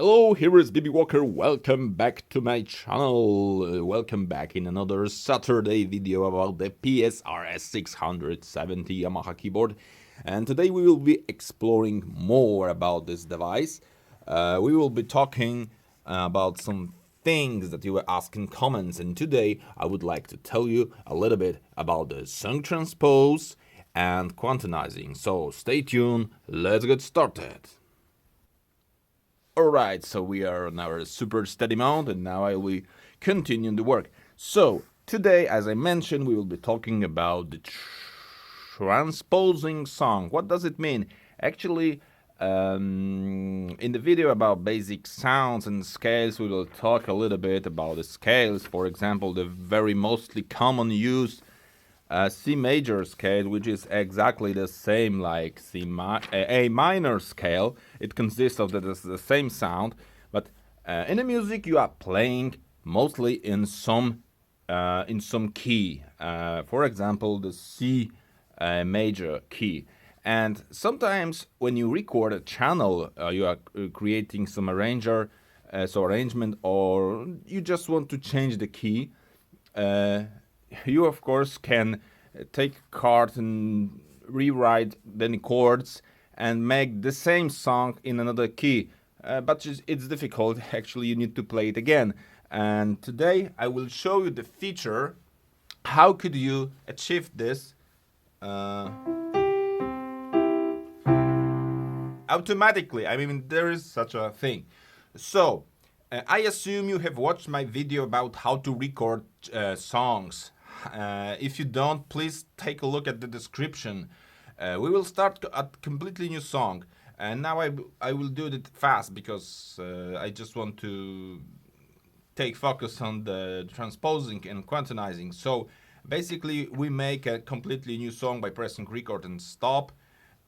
Hello, here is BB Walker. Welcome back to my channel. Welcome back in another Saturday video about the PSR-S670 Yamaha keyboard. And today we will be exploring more about this device. We will be talking about some things that you were asking in comments. And today I would like to tell you a little bit about the song transpose and quantizing. So stay tuned. Let's get started. Alright, so we are on our super steady mount and now I will continue the work. So, today, as I mentioned, we will be talking about the transposing song. What does it mean? Actually, in the video about basic sounds and scales, we will talk a little bit about the scales. For example, the very mostly common used C major scale, which is exactly the same like A minor scale. It consists of the same sound, but in the music you are playing mostly in some key. For example, the C major key. And sometimes when you record a channel, you are creating some arrangement, or you just want to change the key. You of course can take a chord and rewrite the chords and make the same song in another key, but it's difficult. Actually, you need to play it again. And today I will show you the feature. How could you achieve this automatically? I mean, there is such a thing. So I assume you have watched my video about how to record songs. If you don't, please take a look at the description. We will start a completely new song, and now I will do it fast because I just want to take focus on the transposing and quantizing. So basically we make a completely new song by pressing record and stop,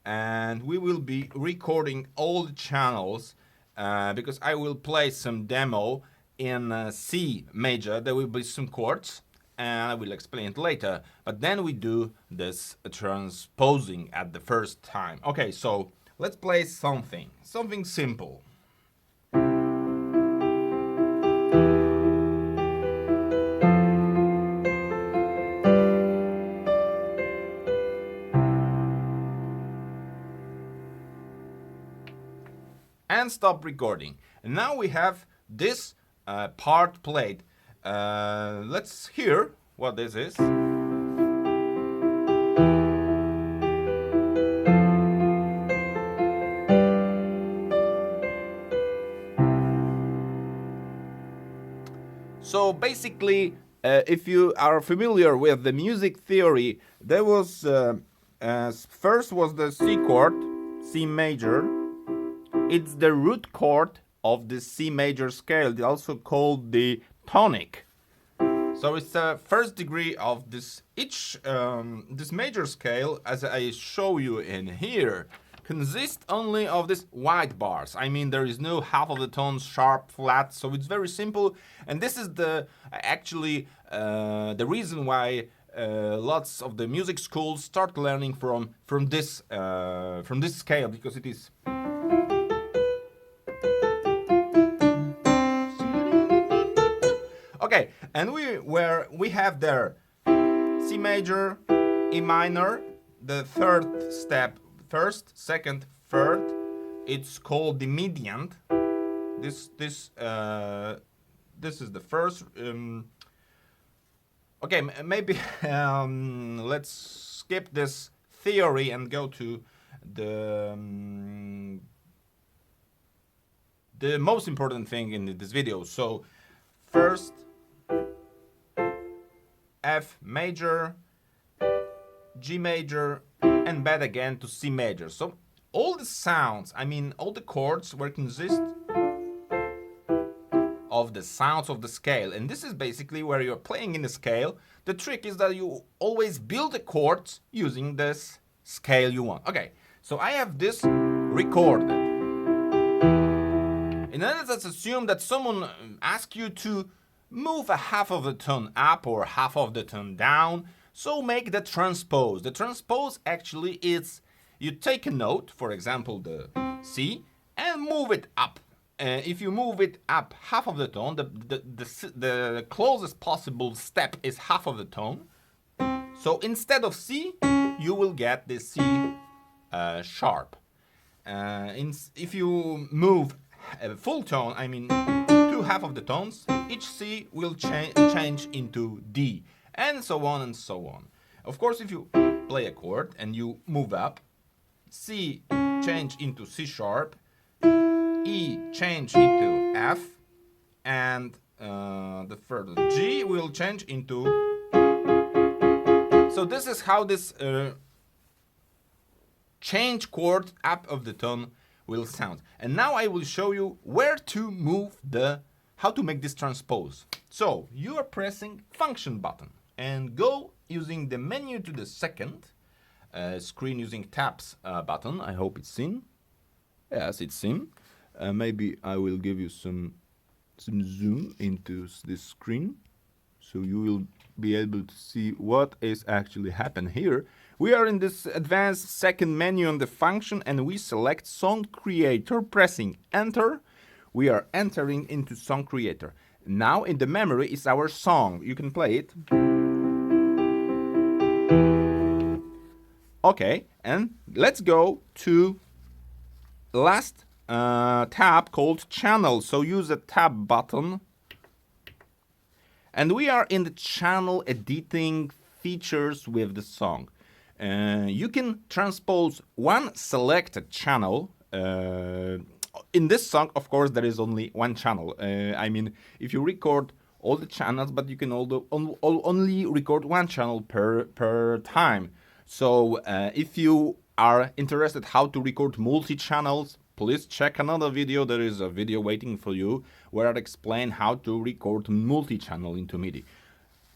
and we will be recording all the channels because I will play some demo in C major. There will be some chords and I will explain it later, but then we do this transposing at the first time. Okay, so let's play something simple. And stop recording. And now we have this part played. Let's hear what this is. So basically, if you are familiar with the music theory, there was first was the C chord, C major. It's the root chord of the C major scale, also called the tonic. So it's the first degree of this. This major scale, as I show you in here, consists only of these white bars. I mean, there is no half of the tones sharp, flat, so it's very simple. And this is the reason why lots of the music schools start learning from this scale, because it is. Okay, and we have there C major, E minor, the third step, first, second, third. It's called the mediant. This is the first. Okay, maybe let's skip this theory and go to the most important thing in this video. So first, F major, G major, and back again to C major. So all the sounds, I mean all the chords, will consist of the sounds of the scale. And this is basically where you're playing in the scale. The trick is that you always build the chords using this scale you want. Okay, so I have this recorded. And then let's assume that someone asks you to move a half of the tone up or half of the tone down. So make the transpose. The transpose actually is you take a note, for example the C, and move it up if you move it up half of the tone, the closest possible step is half of the tone. So instead of C, you will get the C sharp. If you move a full tone, I mean two half of the tones, each C will change into D, and so on and so on. Of course, if you play a chord and you move up, C change into C sharp, E change into F, and the further G will change into. So this is how this change chord up of the tone will sound. And now I will show you where to move how to make this transpose. So you are pressing function button and go using the menu to the second screen using tabs button. I hope it's seen. Yes, it's seen. Maybe I will give you some zoom into this screen so you will be able to see what is actually happening here. We are in this advanced second menu on the function and we select song creator, pressing enter. We are entering into song creator. Now in the memory is our song. You can play it. Okay, and let's go to last tab called channel. So use the tab button. And we are in the channel editing features with the song. You can transpose one selected channel. In this song, of course, there is only one channel. I mean, if you record all the channels, but you can only record one channel per time. So if you are interested how to record multi-channels, please check another video. There is a video waiting for you where I explain how to record multi-channel into MIDI.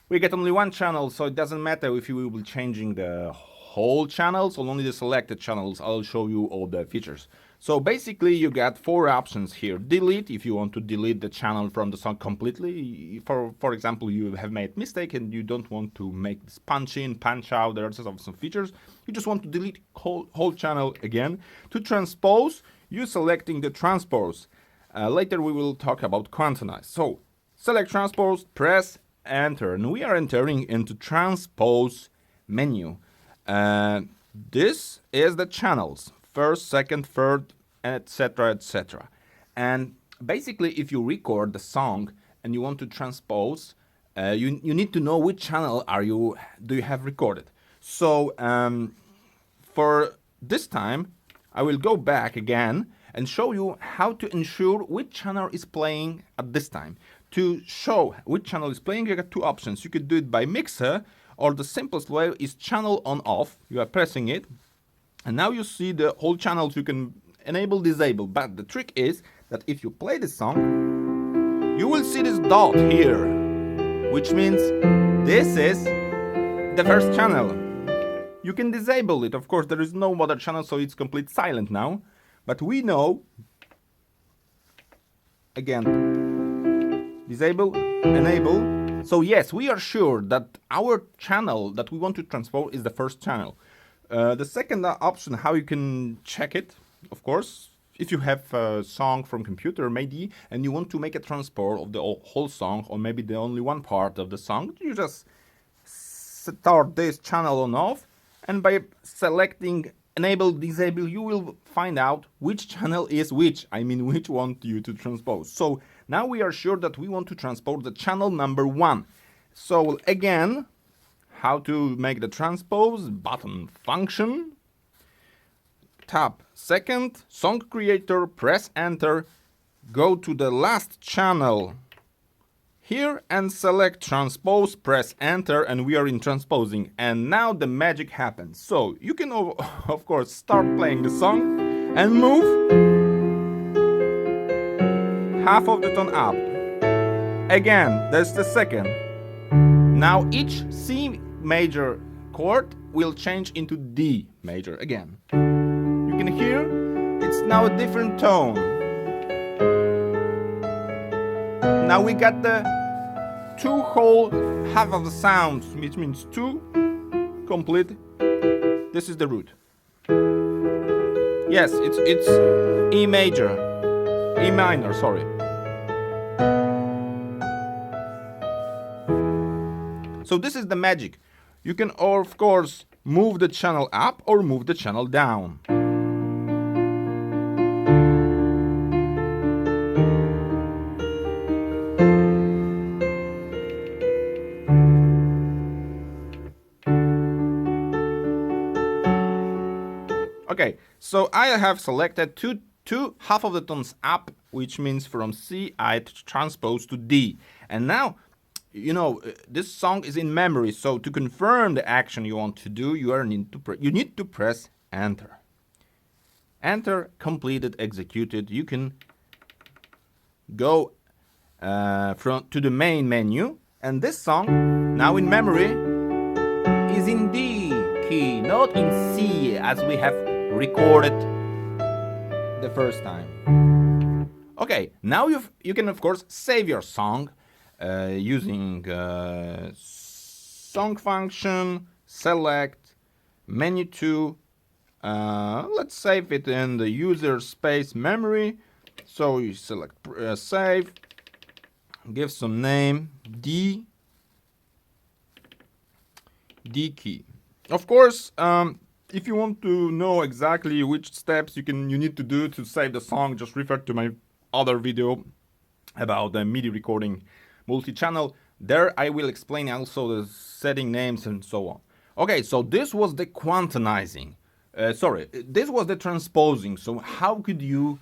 We get only one channel, so it doesn't matter if you will be changing the whole channels or only the selected channels. I'll show you all the features. So basically you got four options here. Delete, if you want to delete the channel from the song completely. For example, you have made mistake and you don't want to make this punch in, punch out, there are some features. You just want to delete whole channel again. To transpose, you selecting the transpose. Later we will talk about quantize. So select transpose, press enter, and we are entering into transpose menu. This is the channels, first, second, third, etc, etc. And basically if you record the song and you want to transpose, you need to know which channel do you have recorded. So for this time I will go back again and show you how to ensure which channel is playing at this time. To show which channel is playing, you got two options. You could do it by mixer, or the simplest way is channel on off. You are pressing it and now you see the whole channels. You can enable, disable, but the trick is that if you play the song, you will see this dot here, which means this is the first channel. You can disable it, of course there is no other channel, so it's complete silent now, but we know, again, disable, enable. So yes, we are sure that our channel that we want to transpose is the first channel. The second option, how you can check it, of course, if you have a song from computer MIDI and you want to make a transpose of the whole song, or maybe the only one part of the song, you just start this channel on off, and by selecting enable, disable, you will find out which channel is which, I mean which want you to transpose. So now we are sure that we want to transpose the channel number 1. So again, how to make the transpose button function, tap second, song creator, press enter, go to the last channel here and select transpose, press enter, and we are in transposing. And now the magic happens. So you can of course start playing the song and move half of the tone up. Again, that's the second. Now each C major chord will change into D major again. You can hear it's now a different tone. Now we got the two whole half of the sounds, which means two complete. This is the root. Yes, it's E major. E minor, sorry. So this is the magic. You can, of course, move the channel up or move the channel down. Okay, so I have selected two half of the tones up, which means from C I transpose to D. And now, you know, this song is in memory, so to confirm the action you want to do, you need to press Enter. Enter, completed, executed. You can go to the main menu, and this song, now in memory, is in D key, not in C as we have recorded the first time. Okay, now you can of course save your song using song function, select, menu 2. Let's save it in the user space memory. So you select save, give some name, D key. Of course, if you want to know exactly which steps you need to do to save the song, just refer to my other video about the MIDI recording multi-channel. There I will explain also the setting names and so on. Okay, so this was the quantizing. This was the transposing. So how could you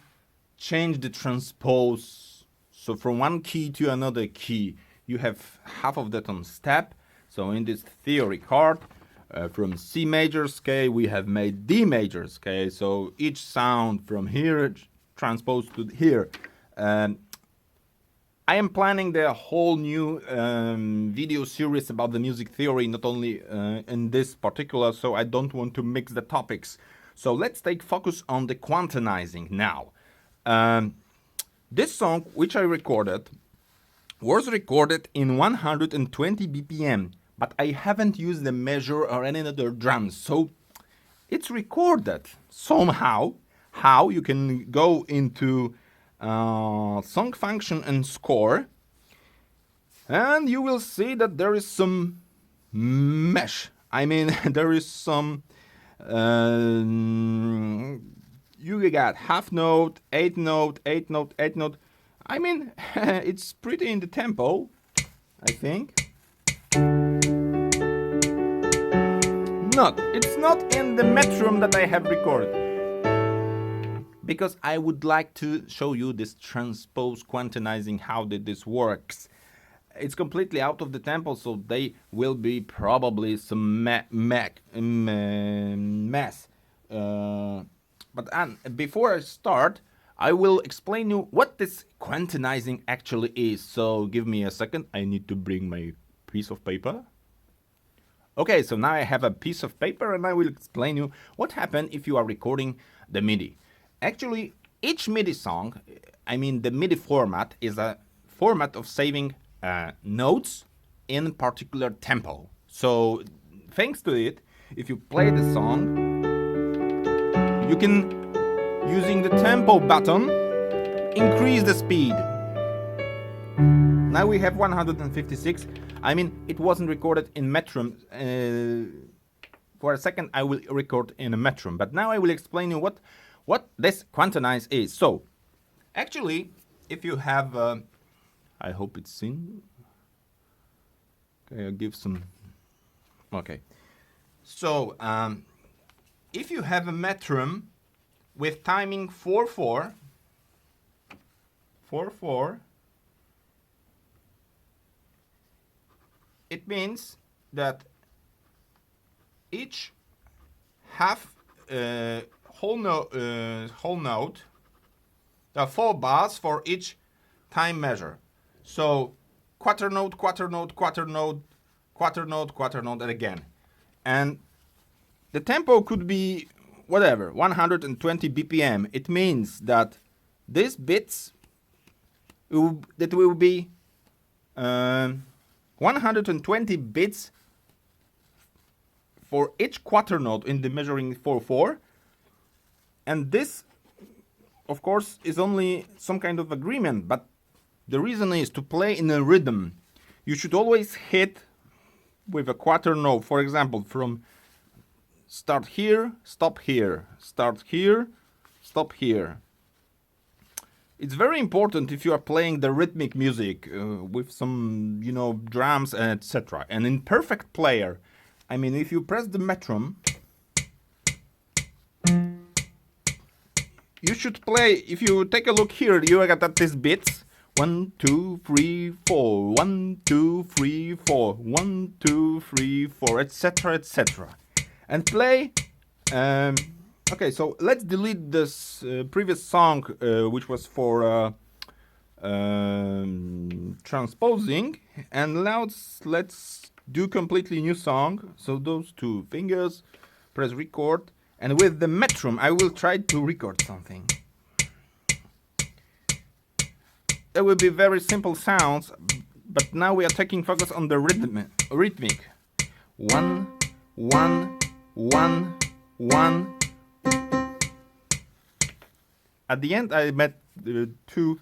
change the transpose? So from one key to another key, you have half of that on step. So in this theory card, from C major scale, we have made D major scale. So each sound from here transposed to here. I am planning the whole new video series about the music theory, not only in this particular, so I don't want to mix the topics. So let's take focus on the quantizing now. This song, which I recorded, was recorded in 120 BPM, but I haven't used the measure or any other drums, so it's recorded somehow. How you can go into song function and score, and you will see that there is some mesh. I mean, there is some you got half note, 8 note, 8 note, 8 note. I mean, it's pretty in the tempo, I think. It's not in the metronome that I have recorded, because I would like to show you this transpose quantizing, how this works. It's completely out of the tempo, so they will be probably some mess. But before I start, I will explain you what this quantizing actually is. So give me a second, I need to bring my piece of paper. Okay, so now I have a piece of paper and I will explain you what happens if you are recording the MIDI. Actually, each MIDI song, I mean the MIDI format, is a format of saving notes in particular tempo. So thanks to it, if you play the song, you can, using the tempo button, increase the speed. Now we have 156. I mean, it wasn't recorded in metronome. For a second, I will record in a metronome. But now I will explain you what this quantize is. So, actually, if you have, I hope it's seen. Okay, I'll give some. Okay. So, if you have a metronome with timing 4/4, it means that each half whole note, there are 4 bars for each time measure. So quarter note, quarter note, quarter note, quarter note, quarter note, and again. And the tempo could be whatever, 120 BPM. It means that these bits that will be 120 bits for each quarter note in the measuring 4/4, and this of course, is only some kind of agreement, but the reason is to play in a rhythm. You should always hit with a quarter note. For example, from start here, stop here, start here, stop here. It's very important if you are playing the rhythmic music with some, drums, etc. And in perfect player, I mean, if you press the metronome, you should play. If you take a look here, you got at these beats. 1, 2, 3, 4. 1, 2, 3, 4. 1, 2, 3, 4, etc., etc. And play. Okay, so let's delete this previous song, which was for transposing, and now let's do completely new song. So those two fingers, press record, and with the metronome, I will try to record something. There will be very simple sounds, but now we are taking focus on the rhythmic. 1, 1, 1, 1. At the end, I met two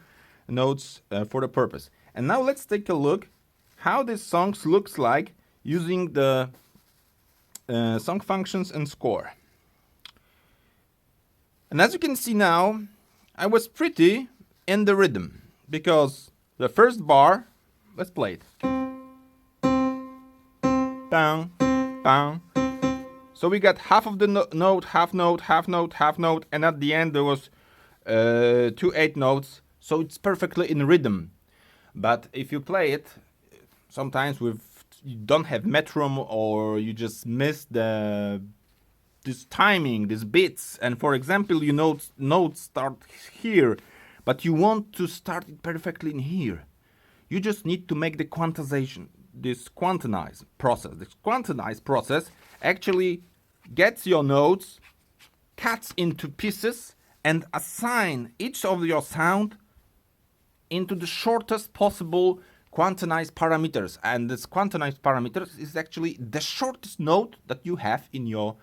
notes for the purpose. And now let's take a look how this song looks like using the song functions and score. And as you can see now, I was pretty in the rhythm because the first bar, let's play it. Bang, bang. So we got half of the note, half note, half note, half note, and at the end there was 2 8 notes, so it's perfectly in rhythm. But if you play it, sometimes you don't have metronome or you just miss this timing, these beats. And for example, you notes start here, but you want to start it perfectly in here. You just need to make the quantization, this quantize process. This quantize process actually gets your notes, cuts into pieces, and assign each of your sound into the shortest possible quantized parameters. And this quantized parameters is actually the shortest note that you have in your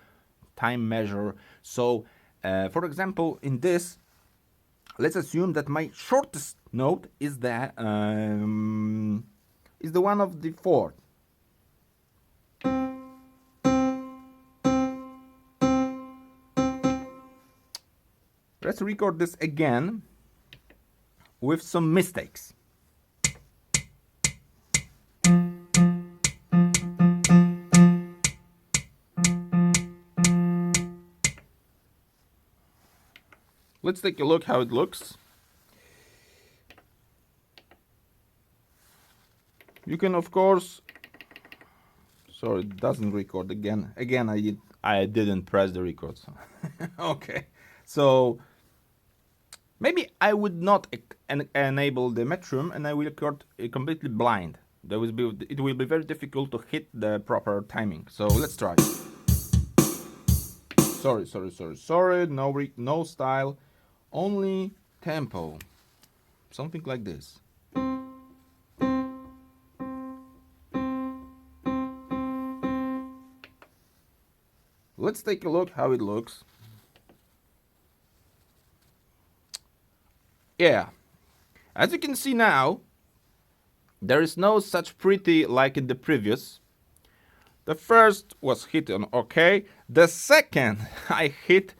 time measure. So, for example, in this, let's assume that my shortest note is the one of the fourth. Let's record this again with some mistakes. Let's take a look how it looks. You can, of course, sorry, it doesn't record again. Again, I didn't press the record. So. Okay, so maybe I would not enable the metronome, and I will record completely blind. It will be very difficult to hit the proper timing. So let's try. Sorry. No style, only tempo. Something like this. Let's take a look how it looks. Yeah, as you can see now, there is no such pretty like in the previous. The first was hit on okay. The second I hit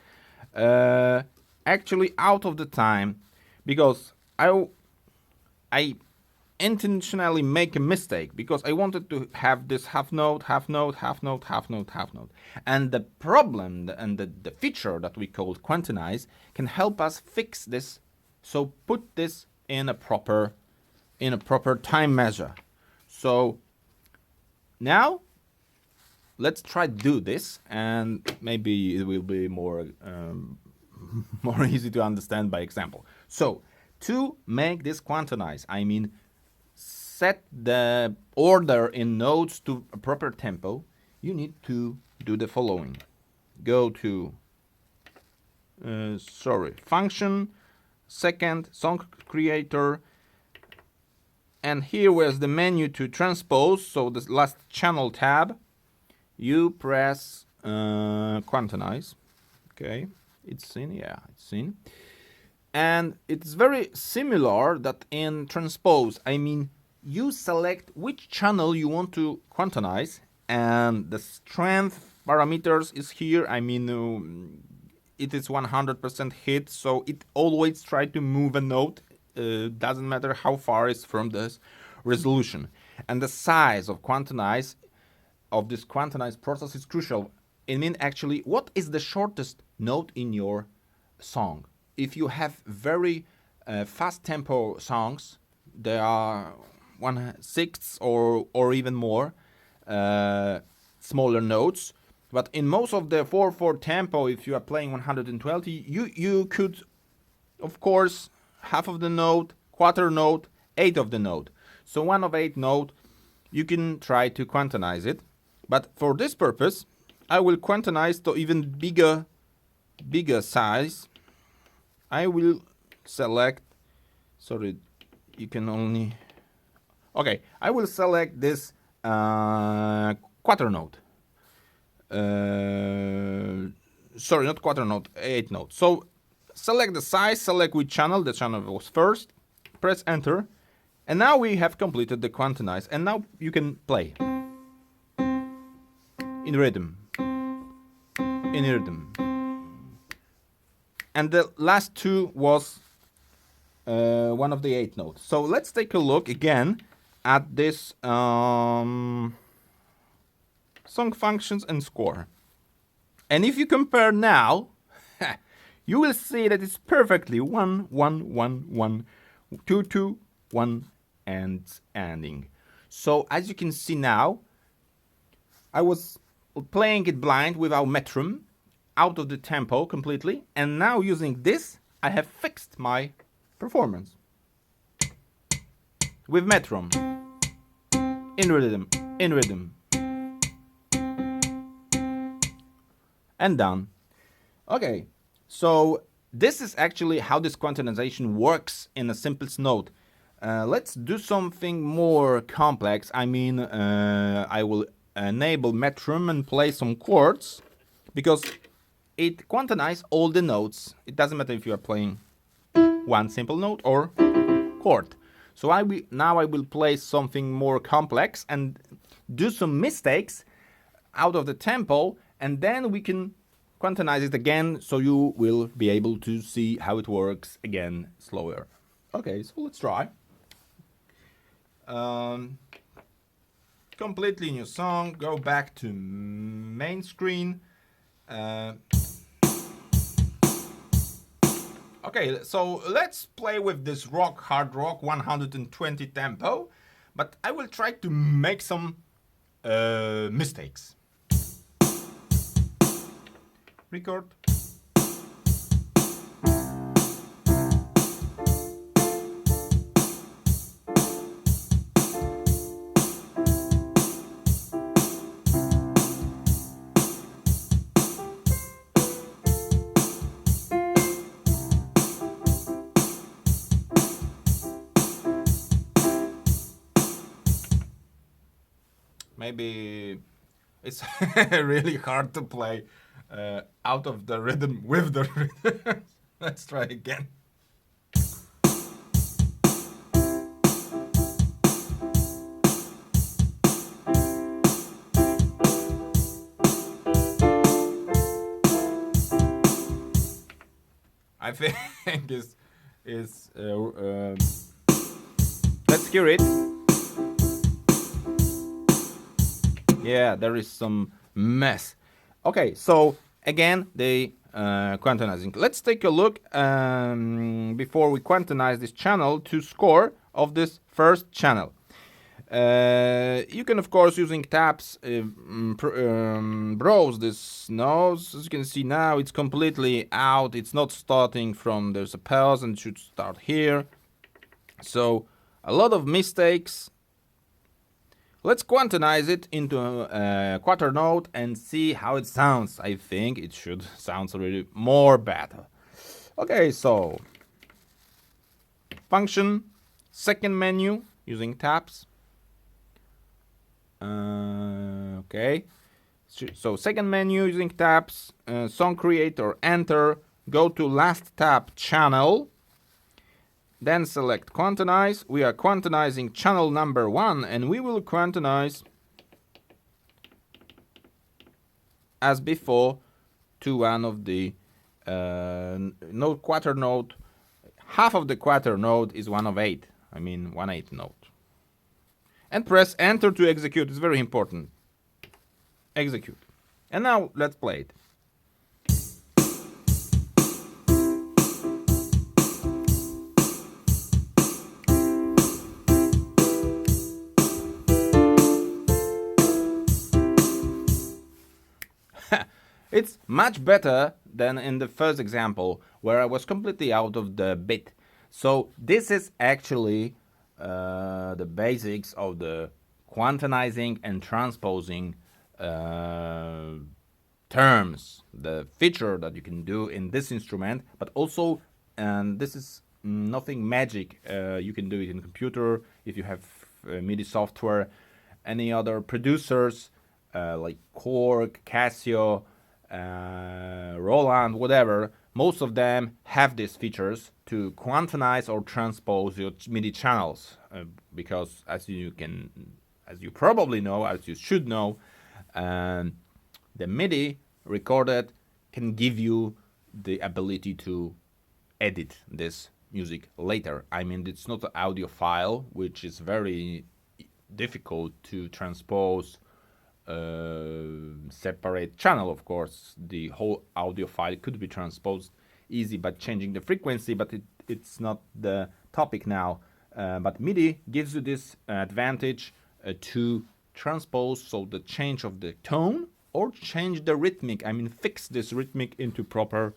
actually out of the time because I intentionally make a mistake because I wanted to have this half note, half note, half note, half note, half note. And the problem and the feature that we call quantize can help us fix this. So put this in a proper time measure. So now let's try to do this, and maybe it will be more more easy to understand by example. So to make this quantize, I mean set the order in notes to a proper tempo, you need to do the following. Go to function, second, song creator, and here was the menu to transpose, so the last channel tab, you press quantize. Okay, it's in, yeah, it's in. And it's very similar that in transpose. I mean, you select which channel you want to quantize, and the strength parameters is here. I mean, it is 100% hit, so it always try to move a note. Doesn't matter how far it's from this resolution. And the size of quantize of this quantized process is crucial. I mean, actually, what is the shortest note in your song? If you have very fast tempo songs, there are 1/6 or even more smaller notes. But in most of the 4/4 tempo, if you are playing 120, you could, of course, half of the note, quarter note, eighth of the note. So 1/8 note, you can try to quantize it. But for this purpose, I will quantize to even bigger size. I will select, sorry, you can only, okay, I will select this quarter note. Sorry, not quarter note, eighth note. So select the size, select which channel, the channel was first, press enter, and now we have completed the quantize, and now you can play in rhythm, in rhythm. And the last two was one of the eighth notes. So let's take a look again at this song functions and score. And if you compare now, you will see that it's perfectly 1 1 1 1 2 2 1 and ending. So as you can see now, I was playing it blind without metronome, out of the tempo completely, and now using this I have fixed my performance with metronome, in rhythm, and done. Okay, so this is actually how this quantization works in a simplest note. Let's do something more complex. I mean, I will enable metronome and play some chords, because it quantizes all the notes. It doesn't matter if you are playing one simple note or chord. So now I will play something more complex and do some mistakes out of the tempo, and then we can quantize it again, so you will be able to see how it works again slower. Okay, so let's try. Completely new song, go back to main screen. Okay, so let's play with this hard rock 120 tempo, but I will try to make some mistakes. Record. Maybe it's really hard to play out of the rhythm with the rhythm. Let's try again. I think is let's hear it. Yeah, there is some mess. Okay, so again, the quantizing. Let's take a look before we quantize this channel to score of this first channel. You can, of course, using tabs, browse this nose. As you can see now, it's completely out. It's not starting from, there's a pause and it should start here. So a lot of mistakes. Let's quantize it into a quarter note and see how it sounds. I think it should sound really more better. Okay, so function, second menu using tabs. Okay, so second menu using tabs, song creator, enter, go to last tab channel, Then select quantize. We are quantizing channel number 1, and we will quantize as before to one of the note, quarter note. Half of the quarter note is 1 of 8. I mean 1/8 note. And press enter to execute. It's very important. Execute. And now let's play it. It's much better than in the first example where I was completely out of the beat. So this is actually the basics of the quantizing and transposing terms, the feature that you can do in this instrument, but also, and this is nothing magic, you can do it in computer if you have MIDI software, any other producers like Korg, Casio, Roland, whatever. Most of them have these features to quantize or transpose your MIDI channels, because as you probably know, as you should know, the MIDI recorded can give you the ability to edit this music later. I mean, it's not an audio file, which is very difficult to transpose. Separate channel, of course. The whole audio file could be transposed easy by changing the frequency, but it's not the topic now. But MIDI gives you this advantage to transpose, so the change of the tone or change the rhythmic. I mean, fix this rhythmic into proper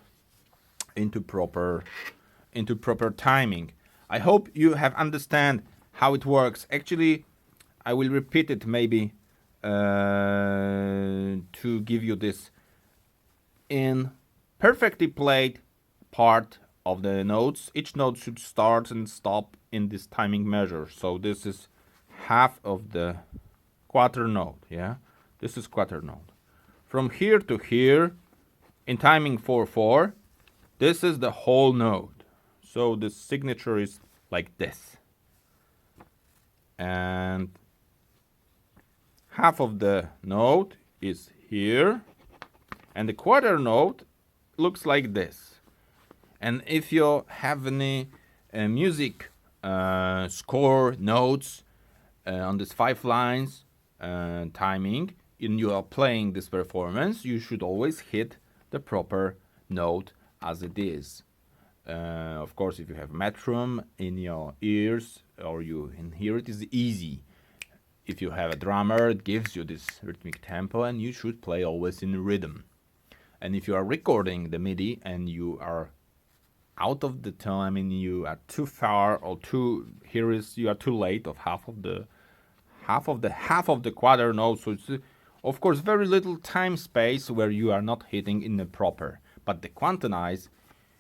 timing. I hope you have understand how it works. Actually, I will repeat it maybe to give you this in perfectly played part of the notes. Each note should start and stop in this timing measure. So this is half of the quarter note, yeah? This is quarter note. From here to here, in timing 4/4, this is the whole note. So the signature is like this. And half of the note is here, and the quarter note looks like this. And if you have any music score notes on these 5 lines timing, and you are playing this performance, you should always hit the proper note as it is. Of course, if you have metronome in your ears or you can hear it, is easy. If you have a drummer, it gives you this rhythmic tempo, and you should play always in rhythm. And if you are recording the MIDI and you are out of the tone, I mean you are too far or you are too late of half of the quarter note, so it's of course very little time space where you are not hitting in the proper. But the quantize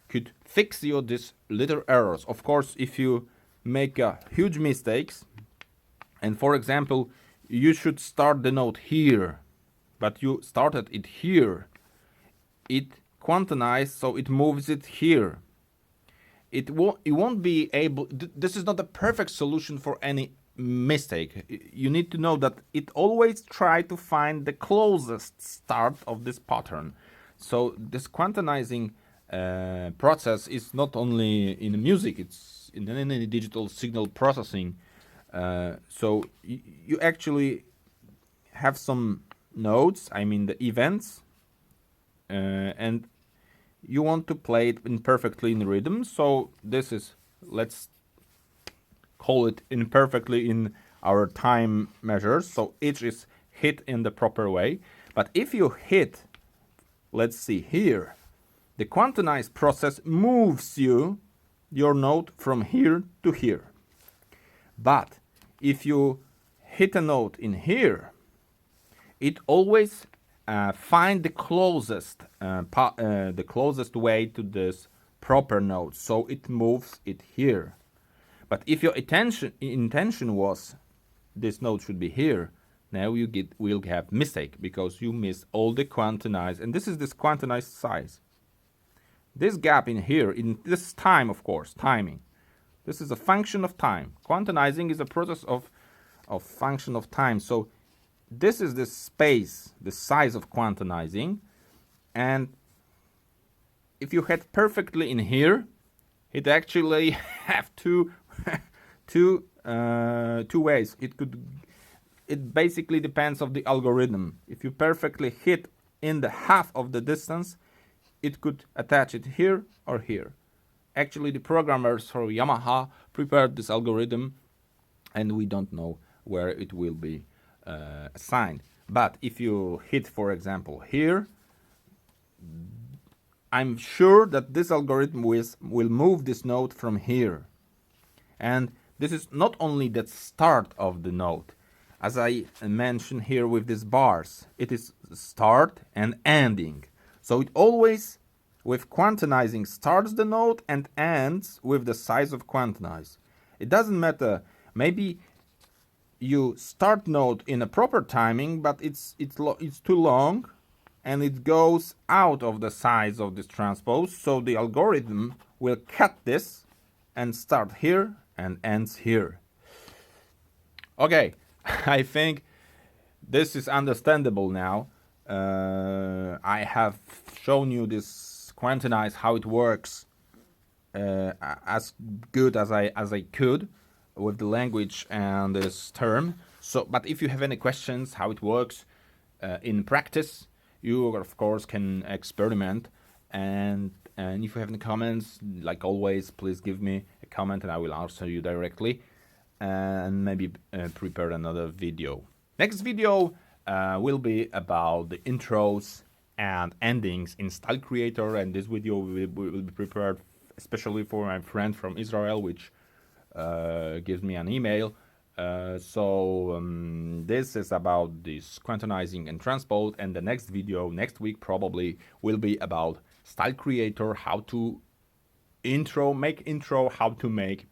could fix you this little errors. Of course, if you make huge mistakes, and for example, you should start the note here, but you started it here, it quantizes, so it moves it here. It won't be able. This is not a perfect solution for any mistake. You need to know that it always try to find the closest start of this pattern. So this quantizing process is not only in music; it's in any digital signal processing. So you actually have some notes, I mean the events, and you want to play it imperfectly in rhythm. So this is, let's call it imperfectly in our time measures. So each is hit in the proper way. But if you hit, let's see here, the quantize process moves your note from here to here. But if you hit a note in here, it always find the closest way to this proper note, so it moves it here. But if your intention was this note should be here, now you will have mistake because you miss all the quantize, and this is this quantized size. This gap in here, in this time, of course, timing, This is a function of time. Quantizing is a process of function of time. So this is the space, the size of quantizing, and if you hit perfectly in here, it actually have two ways. It basically depends of the algorithm. If you perfectly hit in the half of the distance, it could attach it here or here. Actually, the programmers for Yamaha prepared this algorithm, and we don't know where it will be assigned. But if you hit, for example, here, I'm sure that this algorithm will move this note from here. And this is not only the start of the note. As I mentioned here with these bars, it is start and ending. So it always, with quantizing, starts the note and ends with the size of quantize. It doesn't matter. Maybe you start note in a proper timing, but it's too long, and it goes out of the size of this transpose, so the algorithm will cut this and start here and ends here. Okay, I think this is understandable now. I have shown you this quantize, how it works, as good as I could with the language and this term. So, but if you have any questions how it works in practice, you of course can experiment, and if you have any comments, like always, please give me a comment and I will answer you directly, and maybe prepare another video. Next video will be about the intros and endings in Style Creator, and this video will be prepared especially for my friend from Israel, which gives me an email. This is about this quantizing and transpose, and the next video next week probably will be about Style Creator, how to make intro, how to make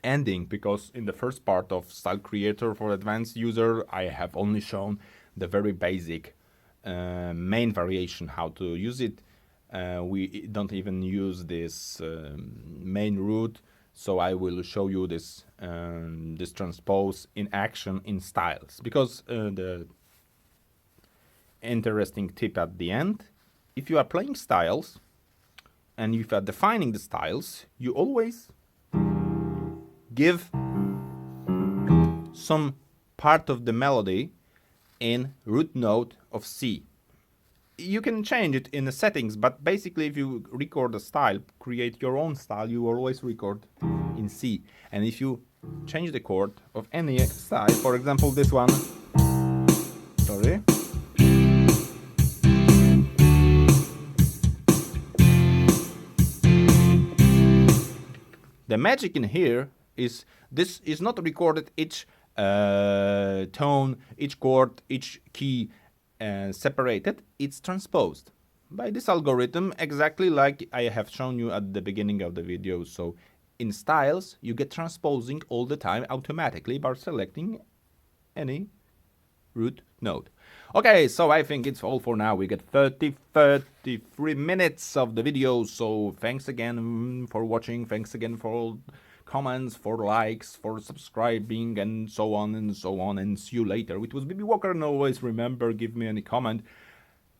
ending, because in the first part of Style Creator for advanced user I have only shown the very basic main variation, how to use it. We don't even use this main root. So I will show you this this transpose in action in styles, because the interesting tip at the end, if you are playing styles and if you are defining the styles, you always give some part of the melody in root note of C. You can change it in the settings, but basically if you record a style, create your own style, you always record in C. And if you change the chord of any style, for example this one, sorry, the magic in here is this is not recorded each tone, each chord, each key separated. It's transposed by this algorithm, exactly like I have shown you at the beginning of the video. So in styles you get transposing all the time automatically by selecting any root note. Okay, so I think it's all for now. We get 33 minutes of the video, so thanks again for watching, thanks again for all comments, for likes, for subscribing, and so on and so on, and see you later. It was BB Walker, and always remember, give me any comment.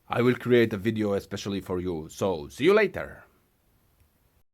I will create a video especially for you, so see you later.